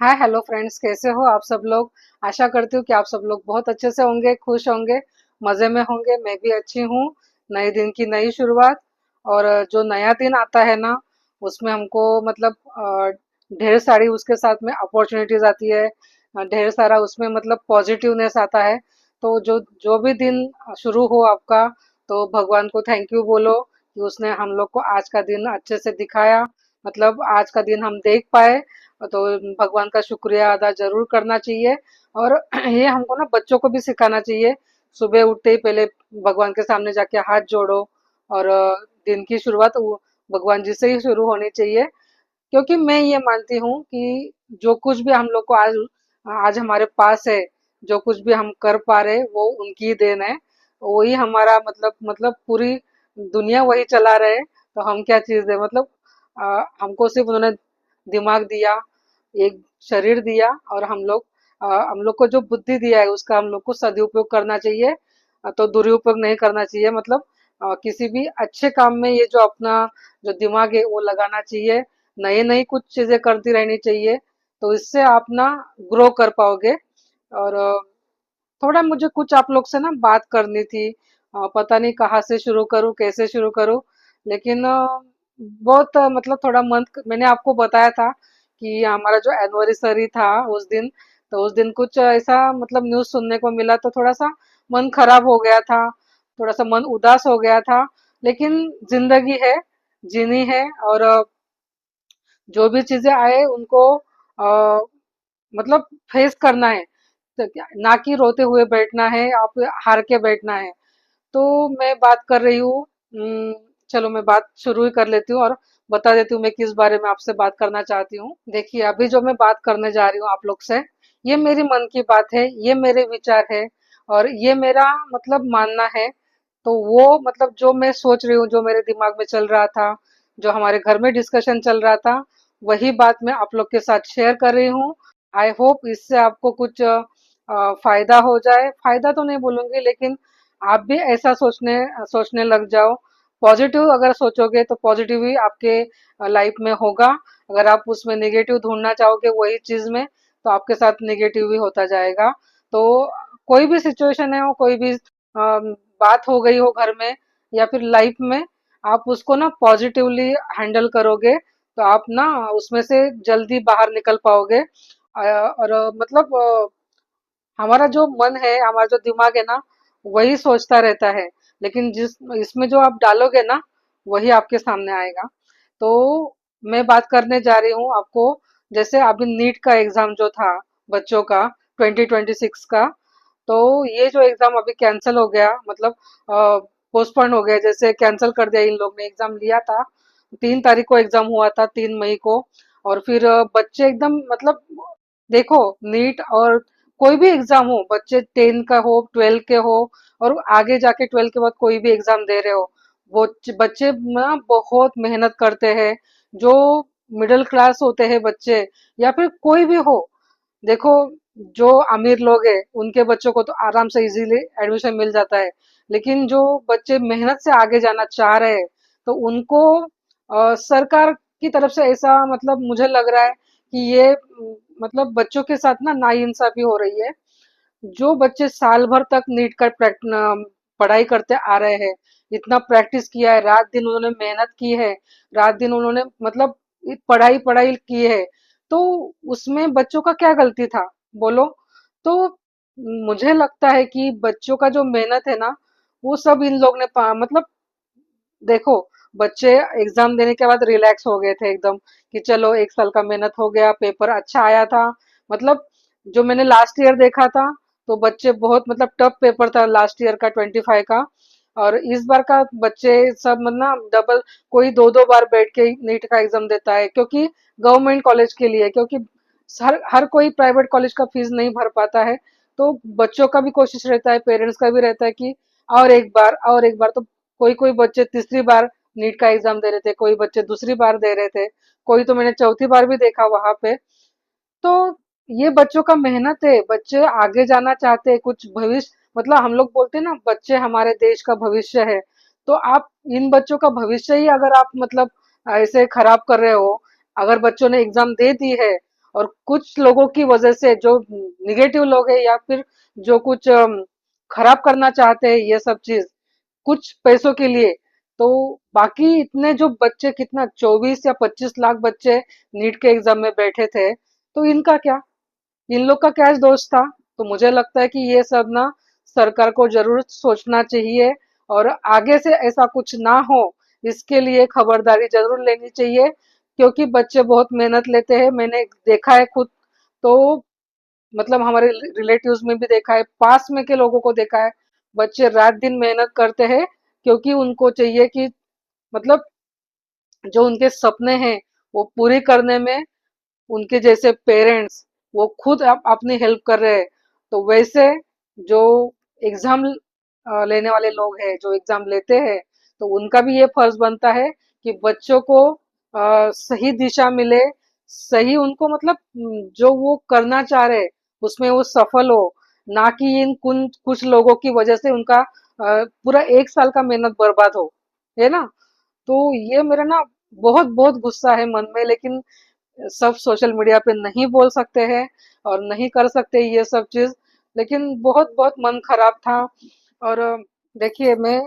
Hi hello friends, कैसे हो आप सब लोग। आशा करती हूँ कि आप सब लोग बहुत अच्छे से होंगे, खुश होंगे, मजे में होंगे। मैं भी अच्छी हूँ। नए दिन की नई शुरुआत। और जो नया दिन आता है ना, उसमें हमको मतलब ढेर सारी उसके साथ में अपॉर्चुनिटीज आती है। ढेर सारा उसमें मतलब पॉजिटिवनेस आता है। तो जो जो भी दिन शुरू हो आपका, तो भगवान को थैंक यू बोलो कि उसने हम लोग को आज का दिन अच्छे से दिखाया। मतलब आज का दिन हम देख पाए, तो भगवान का शुक्रिया अदा जरूर करना चाहिए। और ये हमको ना बच्चों को भी सिखाना चाहिए। सुबह उठते ही पहले भगवान के सामने जाके हाथ जोड़ो। और दिन की शुरुआत भगवान जी से ही शुरू होनी चाहिए। क्योंकि मैं ये मानती हूँ कि जो कुछ भी हम लोग को आज आज हमारे पास है, जो कुछ भी हम कर पा रहे वो उनकी ही देन है। वही हमारा मतलब पूरी दुनिया वही चला रहे, तो हम क्या चीज है मतलब। हमको सिर्फ उन्होंने दिमाग दिया, एक शरीर दिया, और हम लोग को जो बुद्धि दिया है उसका हम लोग को सदुपयोग करना चाहिए। तो दुरुपयोग नहीं करना चाहिए। मतलब किसी भी अच्छे काम में ये जो अपना जो दिमाग है वो लगाना चाहिए। नई नई कुछ चीजें करती रहनी चाहिए। तो इससे आप ना ग्रो कर पाओगे। और थोड़ा मुझे कुछ आप लोग से ना बात करनी थी। पता नहीं कहाँ से शुरू करूँ, कैसे शुरू करूँ। लेकिन बहुत मतलब थोड़ा मन, मैंने आपको बताया था कि हमारा जो एनिवर्सरी था उस दिन, तो उस दिन कुछ ऐसा मतलब न्यूज़ सुनने को मिला, तो थोड़ा सा मन खराब हो गया था। थोड़ा सा मन उदास हो गया था। लेकिन जिंदगी है, जीनी है। और जो भी चीजें आए उनको मतलब फेस करना है। तो ना कि रोते हुए बैठना है, आप हार के बैठना है। तो मैं बात कर रही हूँ। चलो मैं बात शुरू ही कर लेती हूँ और बता देती हूँ मैं किस बारे में आपसे बात करना चाहती हूँ। देखिए, अभी जो मैं बात करने जा रही हूँ आप लोग से, ये मेरी मन की बात है, ये मेरे विचार है, और ये मेरा मतलब मानना है। तो वो मतलब जो मैं सोच रही हूँ, जो मेरे दिमाग में चल रहा था, जो हमारे घर में डिस्कशन चल रहा था, वही बात मैं आप लोग के साथ शेयर कर रही हूँ। आई होप इससे आपको कुछ फायदा हो जाए। फायदा तो नहीं बोलूंगी, लेकिन आप भी ऐसा सोचने सोचने लग जाओ। पॉजिटिव अगर सोचोगे तो पॉजिटिव ही आपके लाइफ में होगा। अगर आप उसमें नेगेटिव ढूंढना चाहोगे वही चीज में, तो आपके साथ नेगेटिव ही होता जाएगा। तो कोई भी सिचुएशन है, हो कोई भी बात हो गई हो घर में या फिर लाइफ में, आप उसको ना पॉजिटिवली हैंडल करोगे, तो आप ना उसमें से जल्दी बाहर निकल पाओगे। और मतलब हमारा जो मन है, हमारा जो दिमाग है ना, वही सोचता रहता है। लेकिन जिस इसमें जो आप डालोगे ना, वही आपके सामने आएगा। तो मैं बात करने जा रही हूँ आपको। जैसे अभी नीट का एग्जाम जो था बच्चों का, 2026 का, तो ये जो एग्जाम अभी कैंसिल हो गया, मतलब पोस्टपोन हो गया, जैसे कैंसिल कर दिया। इन लोग ने एग्जाम लिया था, 3 तारीख को एग्जाम हुआ था, 3 मई को। और फिर बच्चे एकदम मतलब देखो, नीट और कोई भी एग्जाम हो, बच्चे 10 का हो, 12 के हो, और आगे जाके 12 के बाद कोई भी एग्जाम दे रहे हो, वो बच्चे ना बहुत मेहनत करते हैं। जो मिडिल क्लास होते हैं बच्चे, या फिर कोई भी हो, देखो, जो अमीर लोग हैं उनके बच्चों को तो आराम से इजीली एडमिशन मिल जाता है। लेकिन जो बच्चे मेहनत से आगे जाना चाह रहे हैं, तो उनको सरकार की तरफ से ऐसा मतलब मुझे लग रहा है कि ये मतलब बच्चों के साथ ना नाइंसाफी हो रही है। जो बच्चे साल भर तक नीट का पढ़ाई करते आ रहे हैं, इतना प्रैक्टिस किया है, रात दिन उन्होंने मेहनत की है, रात दिन उन्होंने मतलब पढ़ाई पढ़ाई की है, तो उसमें बच्चों का क्या गलती था, बोलो। तो मुझे लगता है कि बच्चों का जो मेहनत है ना, वो सब इन लोग ने मतलब देखो, बच्चे एग्जाम देने के बाद रिलैक्स हो गए थे एकदम, कि चलो 1 साल का मेहनत हो गया, पेपर अच्छा आया था। मतलब जो मैंने लास्ट ईयर देखा था, तो बच्चे बहुत मतलब टफ पेपर था लास्ट ईयर का, 25 का। और इस बार का बच्चे सब मतलब डबल, कोई दो दो बार बैठ के नीट का एग्जाम देता है, क्योंकि गवर्नमेंट कॉलेज के लिए, क्योंकि हर हर कोई प्राइवेट कॉलेज का फीस नहीं भर पाता है। तो बच्चों का भी कोशिश रहता है, पेरेंट्स का भी रहता है कि और एक बार और एक बार। तो कोई कोई बच्चे तीसरी बार नीट का एग्जाम दे रहे थे, कोई बच्चे दूसरी बार दे रहे थे, कोई तो मैंने चौथी बार भी देखा वहां पे। तो ये बच्चों का मेहनत है, बच्चे आगे जाना चाहते हैं, कुछ भविष्य, मतलब हम लोग बोलते हैं ना, बच्चे हमारे देश का भविष्य है। तो आप इन बच्चों का भविष्य ही अगर आप मतलब ऐसे खराब कर रहे हो, अगर बच्चों ने एग्जाम दे दी है और कुछ लोगों की वजह से, जो निगेटिव लोग हैं या फिर जो कुछ खराब करना चाहते हैं ये सब चीज कुछ पैसों के लिए, तो बाकी इतने जो बच्चे, कितना 24 या 25 लाख बच्चे नीट के एग्जाम में बैठे थे, तो इनका क्या, इन लोग का क्या दोष था? तो मुझे लगता है कि ये सब ना सरकार को जरूर सोचना चाहिए, और आगे से ऐसा कुछ ना हो इसके लिए खबरदारी जरूर लेनी चाहिए, क्योंकि बच्चे बहुत मेहनत लेते हैं, मैंने देखा है खुद। तो मतलब हमारे रिलेटिव्स में भी देखा है, पास में के लोगों को देखा है, बच्चे रात दिन मेहनत करते हैं, क्योंकि उनको चाहिए कि मतलब जो उनके सपने हैं वो पूरी करने में उनके जैसे पेरेंट्स वो खुद अपनी हेल्प कर रहे हैं। तो वैसे जो एग्जाम लेने वाले लोग हैं, जो एग्जाम लेते हैं, तो उनका भी ये फर्ज बनता है कि बच्चों को सही दिशा मिले, सही उनको मतलब जो वो करना चाह रहे उसमें वो सफल हो, ना कि इन कुछ लोगों की वजह से उनका पूरा 1 साल का मेहनत बर्बाद हो, है ना? तो ये मेरा ना बहुत बहुत गुस्सा है मन में, लेकिन सब सोशल मीडिया पे नहीं बोल सकते हैं और नहीं कर सकते ये सब चीज, लेकिन बहुत बहुत मन खराब था। और देखिए मैं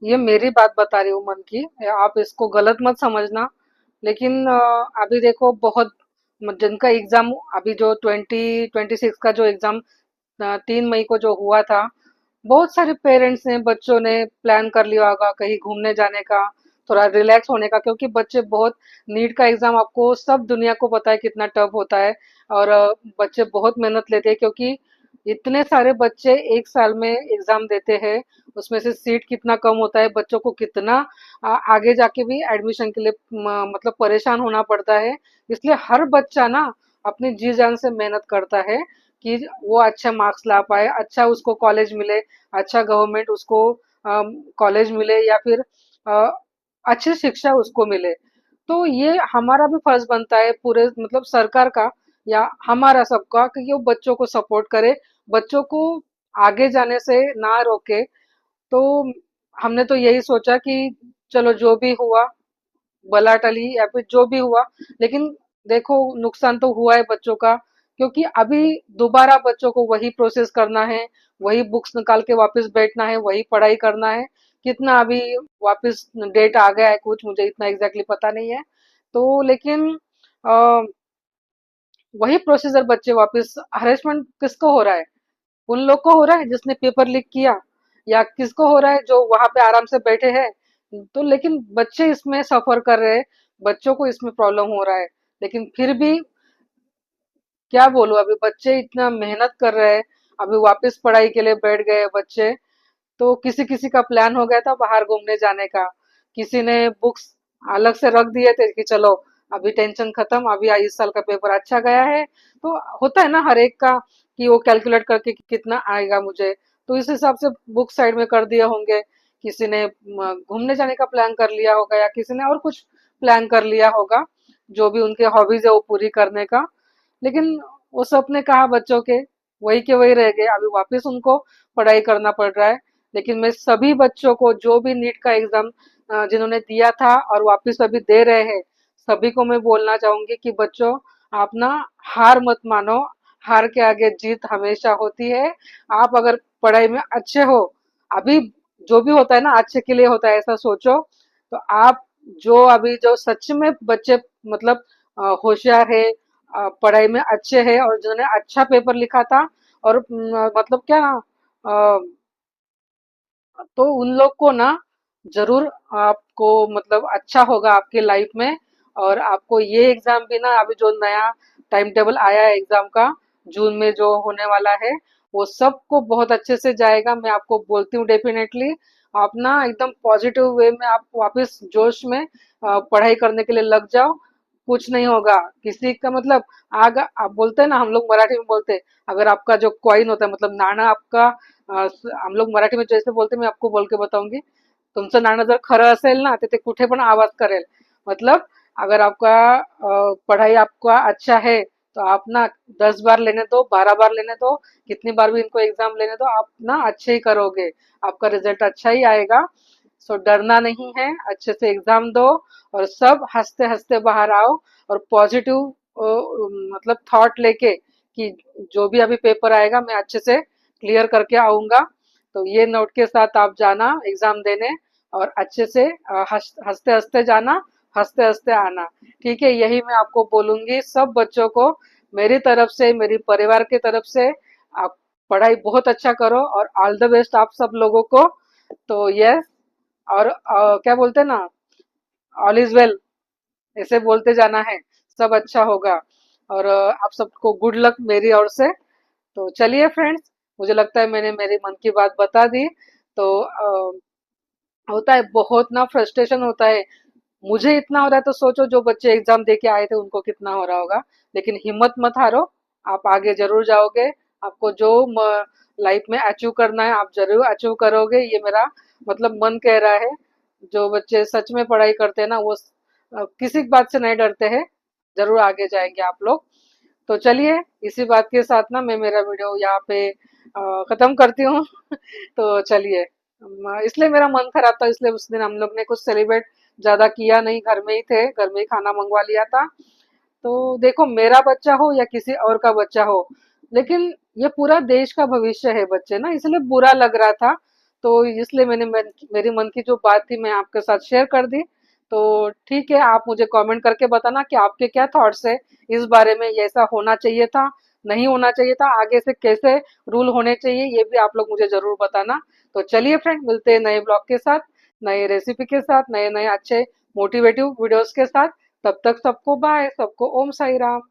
ये मेरी बात बता रही हूँ मन की, आप इसको गलत मत समझना, लेकिन अभी देखो बहुत जिनका एग्जाम अभी जो 2026 का जो एग्जाम 3 मई को जो हुआ था, बहुत सारे पेरेंट्स ने, बच्चों ने प्लान कर लिया होगा कहीं घूमने जाने का, थोड़ा रिलैक्स होने का, क्योंकि बच्चे बहुत, नीट का एग्जाम आपको सब दुनिया को पता है कितना टफ होता है, और बच्चे बहुत मेहनत लेते हैं, क्योंकि इतने सारे बच्चे 1 साल में एग्जाम देते हैं, उसमें से सीट कितना कम होता है, बच्चों को कितना आगे जाके भी एडमिशन के लिए मतलब परेशान होना पड़ता है। इसलिए हर बच्चा ना अपनी जी जान से मेहनत करता है कि वो अच्छा मार्क्स ला पाए, अच्छा उसको कॉलेज मिले, अच्छा गवर्नमेंट उसको कॉलेज मिले, या फिर अ, अच्छी शिक्षा उसको मिले। तो ये हमारा भी फर्ज बनता है, पूरे मतलब सरकार का या हमारा सबका, कि वो बच्चों को सपोर्ट करे, बच्चों को आगे जाने से ना रोके। तो हमने तो यही सोचा कि चलो जो भी हुआ भला टली, या फिर जो भी हुआ, लेकिन देखो नुकसान तो हुआ है बच्चों का, क्योंकि अभी दोबारा बच्चों को वही प्रोसेस करना है, वही बुक्स निकाल के वापस बैठना है, वही पढ़ाई करना है। कितना अभी वापस डेट आ गया है कुछ, मुझे इतना एग्जैक्टली पता नहीं है। तो लेकिन आ, वही प्रोसीजर, बच्चे वापस, हरेसमेंट किसको हो रहा है? उन लोग को हो रहा है जिसने पेपर लीक किया, या किसको हो रहा है जो वहां पे आराम से बैठे हैं? तो लेकिन बच्चे इसमें सफर कर रहे हैं, बच्चों को इसमें प्रॉब्लम हो रहा है, लेकिन फिर भी क्या बोलूं, अभी बच्चे इतना मेहनत कर रहे हैं, अभी वापस पढ़ाई के लिए बैठ गए बच्चे। तो किसी किसी का प्लान हो गया था बाहर घूमने जाने का, किसी ने बुक्स अलग से रख दिए थे कि चलो अभी टेंशन खत्म, अभी इस साल का पेपर अच्छा गया है। तो होता है ना हर एक का, कि वो कैलकुलेट करके कि कितना आएगा मुझे, तो इस हिसाब से बुक साइड में कर दिए होंगे। किसी ने घूमने जाने का प्लान कर लिया होगा, या किसी ने और कुछ प्लान कर लिया होगा, जो भी उनके हॉबीज है वो पूरी करने का। लेकिन वो सपने कहाँ बच्चों के वही रह गए, अभी वापस उनको पढ़ाई करना पड़ रहा है। लेकिन मैं सभी बच्चों को, जो भी नीट का एग्जाम जिन्होंने दिया था और वापस अभी दे रहे हैं, सभी को मैं बोलना चाहूंगी कि बच्चों, आप ना हार मत मानो, हार के आगे जीत हमेशा होती है। आप अगर पढ़ाई में अच्छे हो, अभी जो भी होता है ना अच्छे के लिए होता है ऐसा सोचो, तो आप जो अभी जो सच में बच्चे मतलब होशियार है, पढ़ाई में अच्छे हैं, और जिन्होंने अच्छा पेपर लिखा था, और मतलब क्या, तो उन लोग को ना जरूर आपको मतलब अच्छा होगा आपके लाइफ में। और आपको ये एग्जाम भी ना, अभी जो नया टाइम टेबल आया है एग्जाम का, जून में जो होने वाला है, वो सबको बहुत अच्छे से जाएगा, मैं आपको बोलती हूँ डेफिनेटली। आप ना एकदम पॉजिटिव वे में आप वापस जोश में पढ़ाई करने के लिए लग जाओ, कुछ नहीं होगा किसी का मतलब। आग आप बोलते हैं ना, हम लोग मराठी में बोलते हैं, अगर आपका जो कॉइन होता है मतलब नाणा आपका, हम लोग मराठी में जैसे बोलते हैं, मैं आपको बोल के बताऊंगी, तुमचं नाणं जर खरं असेल ना तर ते कुठे पण आवाज करेल। मतलब अगर आपका पढ़ाई आपका अच्छा है, तो आप ना 10 बार लेने दो, 12 बार लेने दो, कितनी बार भी इनको एग्जाम लेने दो, आप ना अच्छे ही करोगे, आपका रिजल्ट अच्छा ही आएगा। सो डरना नहीं है, अच्छे से एग्जाम दो और सब हंसते हंसते बाहर आओ। और पॉजिटिव मतलब थॉट लेके कि जो भी अभी पेपर आएगा मैं अच्छे से क्लियर करके आऊंगा। तो ये नोट के साथ आप जाना एग्जाम देने, और अच्छे से हंसते हंसते जाना, हंसते हंसते आना। ठीक है, यही मैं आपको बोलूंगी सब बच्चों को, मेरी तरफ से, मेरी परिवार की तरफ से। आप पढ़ाई बहुत अच्छा करो और ऑल द बेस्ट आप सब लोगों को। तो यस, और क्या बोलते हैं ना, ऑल इज वेल, ऐसे बोलते जाना है, सब अच्छा होगा। और आप सबको गुड लक मेरी ओर से। तो चलिए फ्रेंड्स, मुझे लगता है मैंने मेरी मन की बात बता दी। तो होता है बहुत ना, फ्रस्ट्रेशन होता है, मुझे इतना हो रहा है तो सोचो जो बच्चे एग्जाम दे के आए थे उनको कितना हो रहा होगा। लेकिन हिम्मत मत हारो, आप आगे जरूर जाओगे। आपको जो लाइफ में अचीव करना है आप जरूर अचीव करोगे, ये मेरा मतलब मन कह रहा है। जो बच्चे सच में पढ़ाई करते हैं ना वो किसी बात से नहीं डरते हैं, जरूर आगे जाएंगे आप लोग। तो चलिए, इसी बात के साथ ना मैं मेरा वीडियो यहाँ पे खत्म करती हूँ। तो चलिए, इसलिए मेरा मन खराब था, इसलिए उस दिन हम लोग ने कुछ सेलिब्रेट ज्यादा किया नहीं, घर में ही थे, घर में ही खाना मंगवा लिया था। तो देखो, मेरा बच्चा हो या किसी और का बच्चा हो, लेकिन ये पूरा देश का भविष्य है बच्चे ना, इसलिए बुरा लग रहा था। तो इसलिए मेरी मन की जो बात थी मैं आपके साथ शेयर कर दी। तो ठीक है, आप मुझे कमेंट करके बताना कि आपके क्या थॉट्स है इस बारे में, ये ऐसा होना चाहिए था, नहीं होना चाहिए था, आगे से कैसे रूल होने चाहिए, ये भी आप लोग मुझे जरूर बताना। तो चलिए फ्रेंड, मिलते हैं नए ब्लॉग के साथ, नए रेसिपी के साथ, नए नए अच्छे मोटिवेटिव वीडियोस के साथ। तब तक सबको बाय, सबको ओम साई राम।